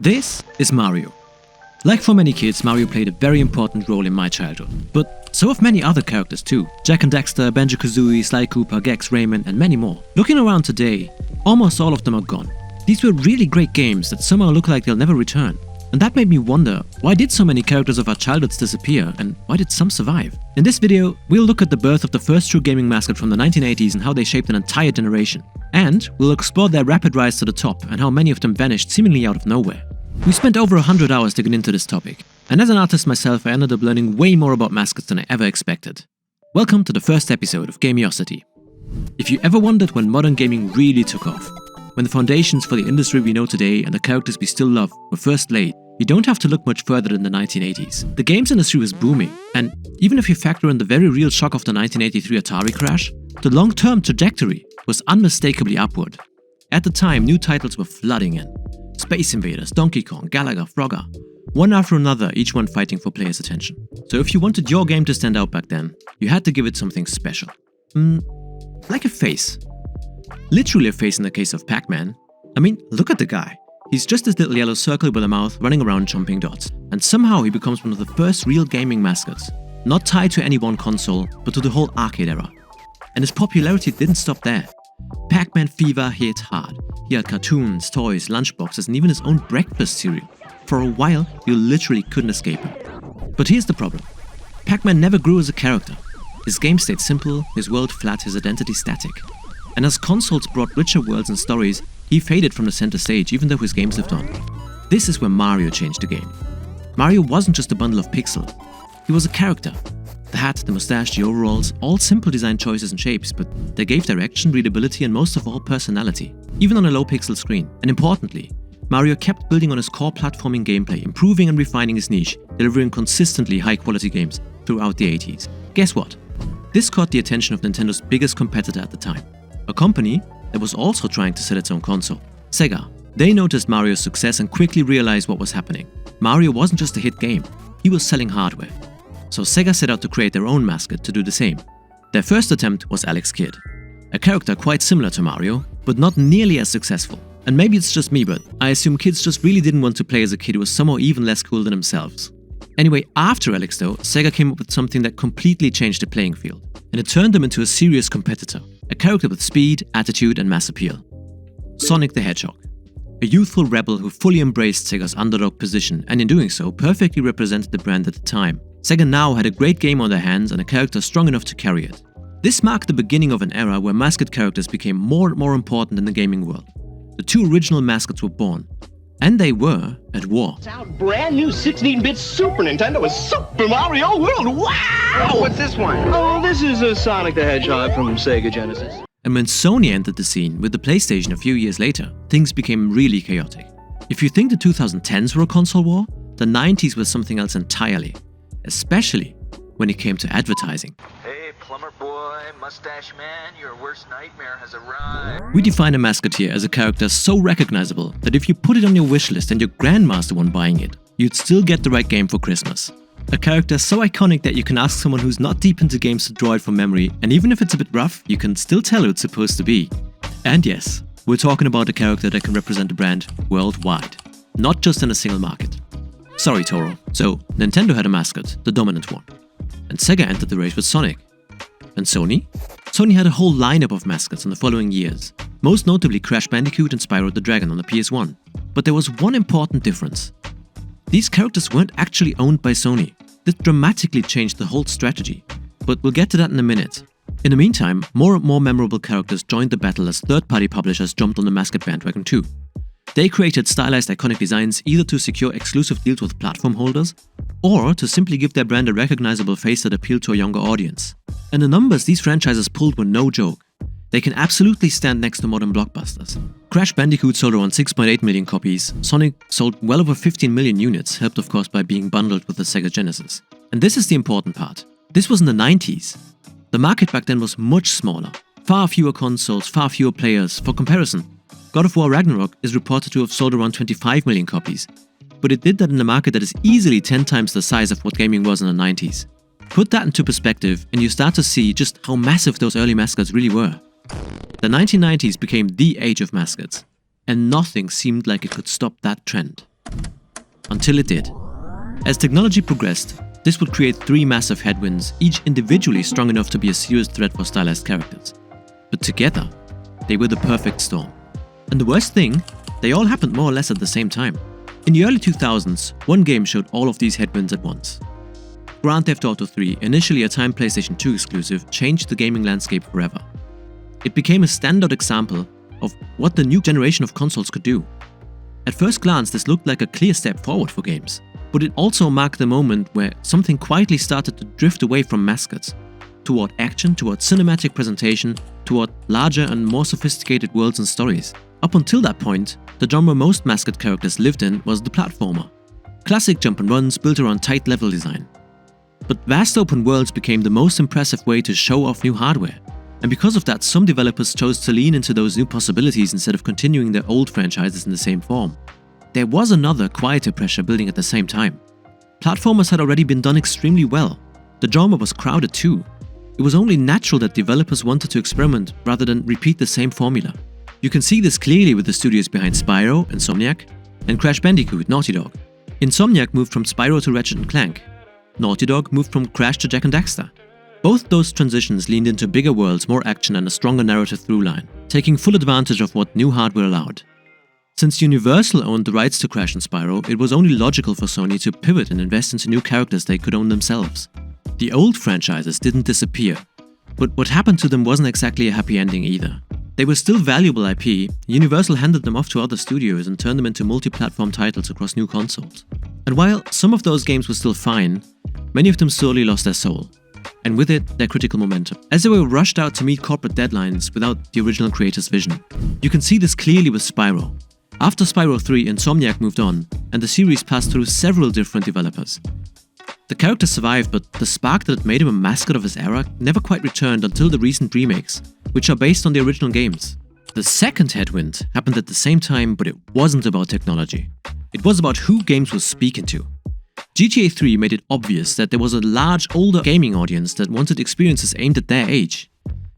This is Mario. Like for many kids, Mario played a very important role in my childhood, but so have many other characters too. Jak and Daxter, Banjo-Kazooie, Sly Cooper, Gex, Rayman and many more. Looking around today, almost all of them are gone. These were really great games that somehow look like they'll never return. And that made me wonder, why did so many characters of our childhoods disappear and why did some survive? In this video, we'll look at the birth of the first true gaming mascot from the 1980s and how they shaped an entire generation. And we'll explore their rapid rise to the top and how many of them vanished seemingly out of nowhere. We spent over 100 hours digging into this topic, and as an artist myself, I ended up learning way more about mascots than I ever expected. Welcome to the first episode of Gamiosity. If you ever wondered when modern gaming really took off, when the foundations for the industry we know today and the characters we still love were first laid, you don't have to look much further than the 1980s. The games industry was booming, and even if you factor in the very real shock of the 1983 Atari crash, the long-term trajectory was unmistakably upward. At the time, new titles were flooding in. Space Invaders, Donkey Kong, Galaga, Frogger. One after another, each one fighting for players' attention. So if you wanted your game to stand out back then, you had to give it something special. Like a face. Literally a face in the case of Pac-Man. I mean, look at the guy. He's just this little yellow circle with a mouth running around jumping dots. And somehow he becomes one of the first real gaming mascots. Not tied to any one console, but to the whole arcade era. And his popularity didn't stop there. Pac-Man fever hit hard. He had cartoons, toys, lunchboxes, and even his own breakfast cereal. For a while, you literally couldn't escape him. But here's the problem. Pac-Man never grew as a character. His game stayed simple, his world flat, his identity static. And as consoles brought richer worlds and stories, he faded from the center stage even though his games lived on. This is where Mario changed the game. Mario wasn't just a bundle of pixels. He was a character. The hat, the mustache, the overalls, all simple design choices and shapes, but they gave direction, readability and most of all personality, even on a low pixel screen. And importantly, Mario kept building on his core platforming gameplay, improving and refining his niche, delivering consistently high quality games throughout the 80s. Guess what? This caught the attention of Nintendo's biggest competitor at the time, a company that was also trying to sell its own console, Sega. They noticed Mario's success and quickly realized what was happening. Mario wasn't just a hit game, he was selling hardware. So Sega set out to create their own mascot to do the same. Their first attempt was Alex Kidd, a character quite similar to Mario, but not nearly as successful. And maybe it's just me, but I assume kids just really didn't want to play as a kid who was somehow even less cool than themselves. Anyway, after Alex though, Sega came up with something that completely changed the playing field, and it turned them into a serious competitor, a character with speed, attitude and mass appeal. Sonic the Hedgehog. A youthful rebel who fully embraced Sega's underdog position and in doing so perfectly represented the brand at the time. Sega now had a great game on their hands and a character strong enough to carry it. This marked the beginning of an era where mascot characters became more and more important in the gaming world. The two original mascots were born, and they were at war. It's our brand new 16-bit Super Nintendo with Super Mario World. Wow! What's this one? Oh, this is Sonic the Hedgehog from Sega Genesis. And when Sony entered the scene with the PlayStation a few years later, things became really chaotic. If you think the 2010s were a console war, the 90s was something else entirely. Especially when it came to advertising. Hey, plumber boy, mustache man, your worst nightmare has arrived. We define a mascot here as a character so recognizable that if you put it on your wish list and your grandma's the one buying it, you'd still get the right game for Christmas. A character so iconic that you can ask someone who's not deep into games to draw it from memory, and even if it's a bit rough, you can still tell who it's supposed to be. And yes, we're talking about a character that can represent a brand worldwide, not just in a single market. Sorry, Toro. So, Nintendo had a mascot, the dominant one. And Sega entered the race with Sonic. And Sony? Sony had a whole lineup of mascots in the following years, most notably Crash Bandicoot and Spyro the Dragon on the PS1. But there was one important difference. These characters weren't actually owned by Sony. This dramatically changed the whole strategy. But we'll get to that in a minute. In the meantime, more and more memorable characters joined the battle as third-party publishers jumped on the mascot bandwagon too. They created stylized iconic designs either to secure exclusive deals with platform holders or to simply give their brand a recognizable face that appealed to a younger audience. And the numbers these franchises pulled were no joke. They can absolutely stand next to modern blockbusters. Crash Bandicoot sold around 6.8 million copies, Sonic sold well over 15 million units, helped of course by being bundled with the Sega Genesis. And this is the important part. This was in the 90s. The market back then was much smaller. Far fewer consoles, far fewer players. For comparison, God of War Ragnarok is reported to have sold around 25 million copies, but it did that in a market that is easily 10 times the size of what gaming was in the 90s. Put that into perspective and you start to see just how massive those early mascots really were. The 1990s became the age of mascots, and nothing seemed like it could stop that trend. until it did. As technology progressed, this would create 3 massive headwinds, each individually strong enough to be a serious threat for stylized characters. But together, they were the perfect storm. And the worst thing, they all happened more or less at the same time. In the early 2000s, one game showed all of these headwinds at once. Grand Theft Auto 3, initially a time PlayStation 2 exclusive, changed the gaming landscape forever. It became a standout example of what the new generation of consoles could do. At first glance, this looked like a clear step forward for games, but it also marked the moment where something quietly started to drift away from mascots, toward action, toward cinematic presentation, toward larger and more sophisticated worlds and stories. Up until that point, the genre most mascot characters lived in was the platformer. Classic jump and runs built around tight level design. But vast open worlds became the most impressive way to show off new hardware. And because of that, some developers chose to lean into those new possibilities instead of continuing their old franchises in the same form. There was another, quieter pressure building at the same time. Platformers had already been done extremely well. The genre was crowded too. It was only natural that developers wanted to experiment rather than repeat the same formula. You can see this clearly with the studios behind Spyro, Insomniac, and Crash Bandicoot, Naughty Dog. Insomniac moved from Spyro to Ratchet & Clank. Naughty Dog moved from Crash to Jak and Daxter. Both those transitions leaned into bigger worlds, more action, and a stronger narrative through line, taking full advantage of what new hardware allowed. Since Universal owned the rights to Crash and Spyro, it was only logical for Sony to pivot and invest into new characters they could own themselves. The old franchises didn't disappear, but what happened to them wasn't exactly a happy ending either. They were still valuable IP. Universal handed them off to other studios and turned them into multi-platform titles across new consoles. And while some of those games were still fine, many of them slowly lost their soul, and with it, their critical momentum, as they were rushed out to meet corporate deadlines without the original creator's vision. You can see this clearly with Spyro. After Spyro 3, Insomniac moved on, and the series passed through several different developers. The character survived, but the spark that made him a mascot of his era never quite returned until the recent remakes, which are based on the original games. The second headwind happened at the same time, but it wasn't about technology. It was about who games was speaking to. GTA 3 made it obvious that there was a large, older gaming audience that wanted experiences aimed at their age.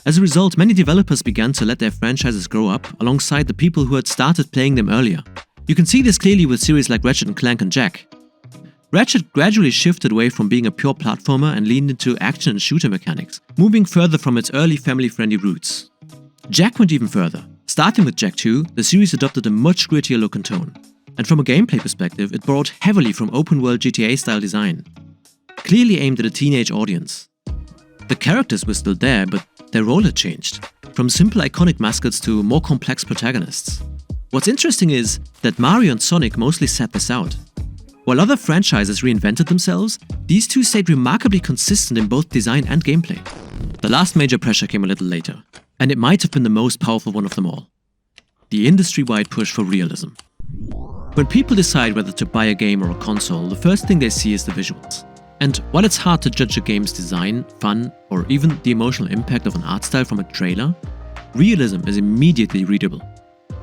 As a result, many developers began to let their franchises grow up alongside the people who had started playing them earlier. You can see this clearly with series like Ratchet & Clank and Jak. Ratchet gradually shifted away from being a pure platformer and leaned into action and shooter mechanics, moving further from its early family-friendly roots. Jak went even further. Starting with Jak 2, the series adopted a much grittier look and tone. And from a gameplay perspective, it borrowed heavily from open-world GTA-style design, clearly aimed at a teenage audience. The characters were still there, but their role had changed, from simple iconic mascots to more complex protagonists. What's interesting is that Mario and Sonic mostly sat this out. While other franchises reinvented themselves, these two stayed remarkably consistent in both design and gameplay. The last major pressure came a little later, and it might have been the most powerful one of them all: the industry-wide push for realism. When people decide whether to buy a game or a console, the first thing they see is the visuals. And while it's hard to judge a game's design, fun, or even the emotional impact of an art style from a trailer, realism is immediately readable.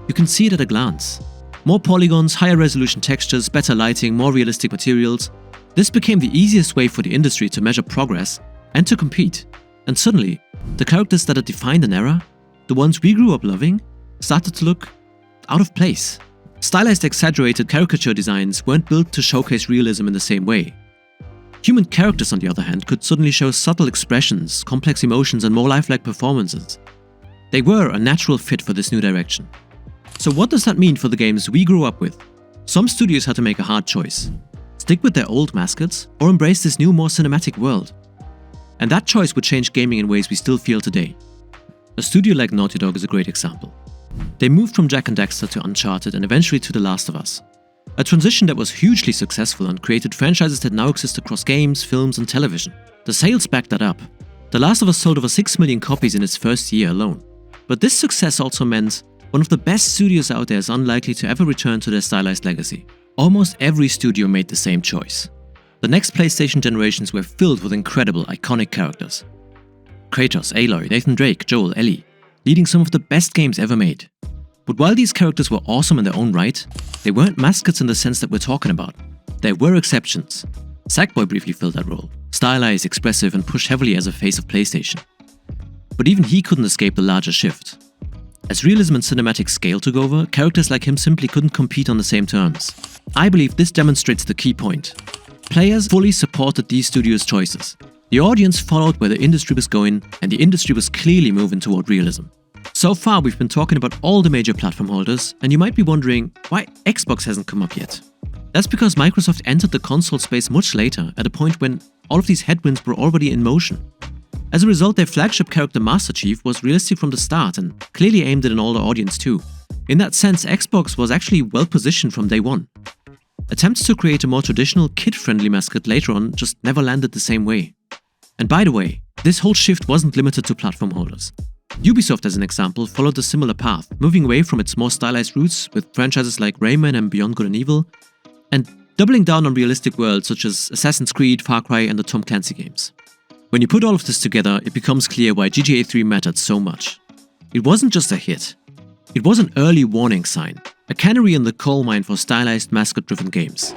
You can see it at a glance. More polygons, higher resolution textures, better lighting, more realistic materials. This became the easiest way for the industry to measure progress and to compete. And suddenly, the characters that had defined an era, the ones we grew up loving, started to look out of place. Stylized, exaggerated caricature designs weren't built to showcase realism in the same way. Human characters, on the other hand, could suddenly show subtle expressions, complex emotions, and more lifelike performances. They were a natural fit for this new direction. So what does that mean for the games we grew up with? Some studios had to make a hard choice: stick with their old mascots or embrace this new, more cinematic world. And that choice would change gaming in ways we still feel today. A studio like Naughty Dog is a great example. They moved from Jak and Daxter to Uncharted and eventually to The Last of Us. A transition that was hugely successful and created franchises that now exist across games, films, and television. The sales backed that up. The Last of Us sold over 6 million copies in its first year alone. But this success also meant one of the best studios out there is unlikely to ever return to their stylized legacy. Almost every studio made the same choice. The next PlayStation generations were filled with incredible, iconic characters. Kratos, Aloy, Nathan Drake, Joel, Ellie, leading some of the best games ever made. But while these characters were awesome in their own right, they weren't mascots in the sense that we're talking about. There were exceptions. Sackboy briefly filled that role, stylized, expressive, and pushed heavily as a face of PlayStation. But even he couldn't escape the larger shift. As realism and cinematic scale took over, characters like him simply couldn't compete on the same terms. I believe this demonstrates the key point. Players fully supported these studios' choices. The audience followed where the industry was going, and the industry was clearly moving toward realism. So far, we've been talking about all the major platform holders, and you might be wondering why Xbox hasn't come up yet. That's because Microsoft entered the console space much later, at a point when all of these headwinds were already in motion. As a result, their flagship character Master Chief was realistic from the start and clearly aimed at an older audience too. In that sense, Xbox was actually well positioned from day one. Attempts to create a more traditional, kid-friendly mascot later on just never landed the same way. And by the way, this whole shift wasn't limited to platform holders. Ubisoft, as an example, followed a similar path, moving away from its more stylized roots with franchises like Rayman and Beyond Good and Evil, and doubling down on realistic worlds such as Assassin's Creed, Far Cry and the Tom Clancy games. When you put all of this together, it becomes clear why GTA 3 mattered so much. It wasn't just a hit. It was an early warning sign, a canary in the coal mine for stylized, mascot-driven games.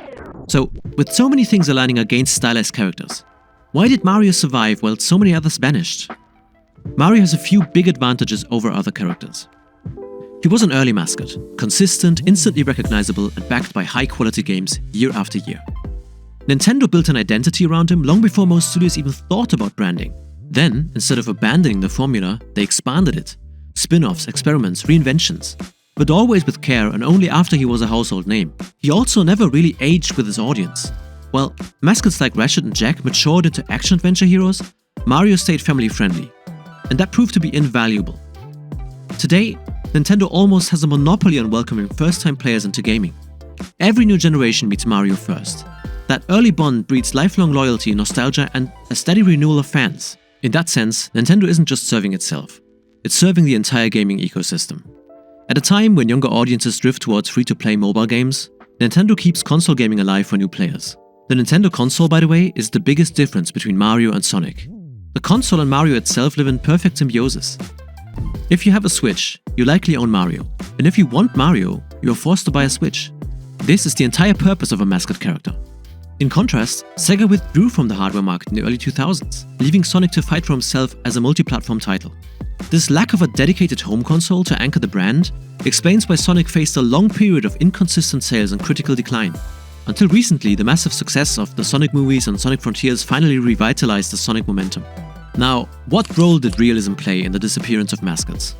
So, with so many things aligning against stylized characters, why did Mario survive while so many others vanished? Mario has a few big advantages over other characters. He was an early mascot, consistent, instantly recognizable, and backed by high-quality games year after year. Nintendo built an identity around him long before most studios even thought about branding. Then, instead of abandoning the formula, they expanded it. Spin-offs, experiments, reinventions. But always with care and only after he was a household name. He also never really aged with his audience. While mascots like Ratchet and Jack matured into action-adventure heroes, Mario stayed family-friendly. And that proved to be invaluable. Today, Nintendo almost has a monopoly on welcoming first-time players into gaming. Every new generation meets Mario first. That early bond breeds lifelong loyalty, nostalgia, and a steady renewal of fans. In that sense, Nintendo isn't just serving itself. It's serving the entire gaming ecosystem. At a time when younger audiences drift towards free-to-play mobile games, Nintendo keeps console gaming alive for new players. The Nintendo console, by the way, is the biggest difference between Mario and Sonic. The console and Mario itself live in perfect symbiosis. If you have a Switch, you likely own Mario. And if you want Mario, you are forced to buy a Switch. This is the entire purpose of a mascot character. In contrast, Sega withdrew from the hardware market in the early 2000s, leaving Sonic to fight for himself as a multi-platform title. This lack of a dedicated home console to anchor the brand explains why Sonic faced a long period of inconsistent sales and critical decline. Until recently, the massive success of the Sonic movies and Sonic Frontiers finally revitalized the Sonic momentum. Now, what role did realism play in the disappearance of mascots?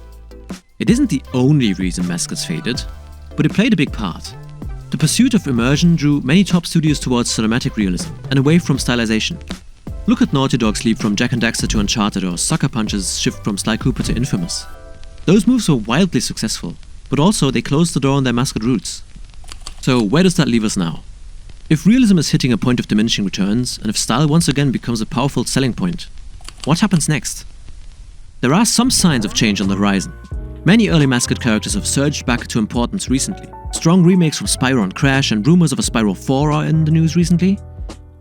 It isn't the only reason mascots faded, but it played a big part. The pursuit of immersion drew many top studios towards cinematic realism and away from stylization. Look at Naughty Dog's leap from Jak and Daxter to Uncharted or Sucker Punch's shift from Sly Cooper to Infamous. Those moves were wildly successful, but also they closed the door on their mascot roots. So where does that leave us now? If realism is hitting a point of diminishing returns, and if style once again becomes a powerful selling point, what happens next? There are some signs of change on the horizon. Many early mascot characters have surged back to importance recently. Strong remakes from Spyro and Crash and rumors of a Spyro 4 are in the news recently.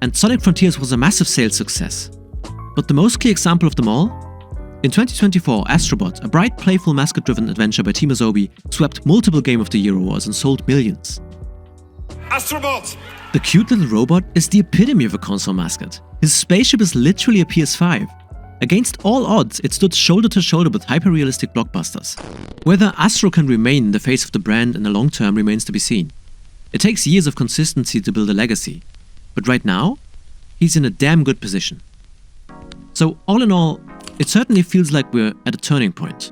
And Sonic Frontiers was a massive sales success. But the most clear example of them all? In 2024, Astrobot, a bright, playful mascot-driven adventure by Team Asobi, swept multiple Game of the Year awards and sold millions. Astrobot! The cute little robot is the epitome of a console mascot. His spaceship is literally a PS5. Against all odds, it stood shoulder to shoulder with hyper-realistic blockbusters. Whether Astro can remain the face of the brand in the long term remains to be seen. It takes years of consistency to build a legacy. But right now, he's in a damn good position. So all in all, it certainly feels like we're at a turning point.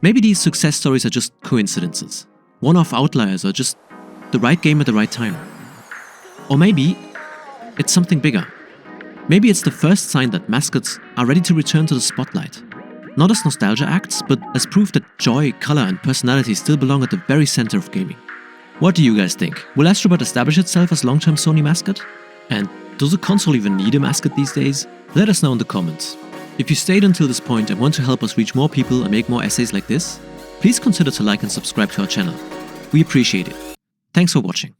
Maybe these success stories are just coincidences, one-off outliers, or just the right game at the right time. Or maybe it's something bigger. Maybe it's the first sign that mascots are ready to return to the spotlight. Not as nostalgia acts, but as proof that joy, color and personality still belong at the very center of gaming. What do you guys think? Will Astrobot establish itself as long-term Sony mascot? And does a console even need a mascot these days? Let us know in the comments. If you stayed until this point and want to help us reach more people and make more essays like this, please consider to like and subscribe to our channel. We appreciate it. Thanks for watching.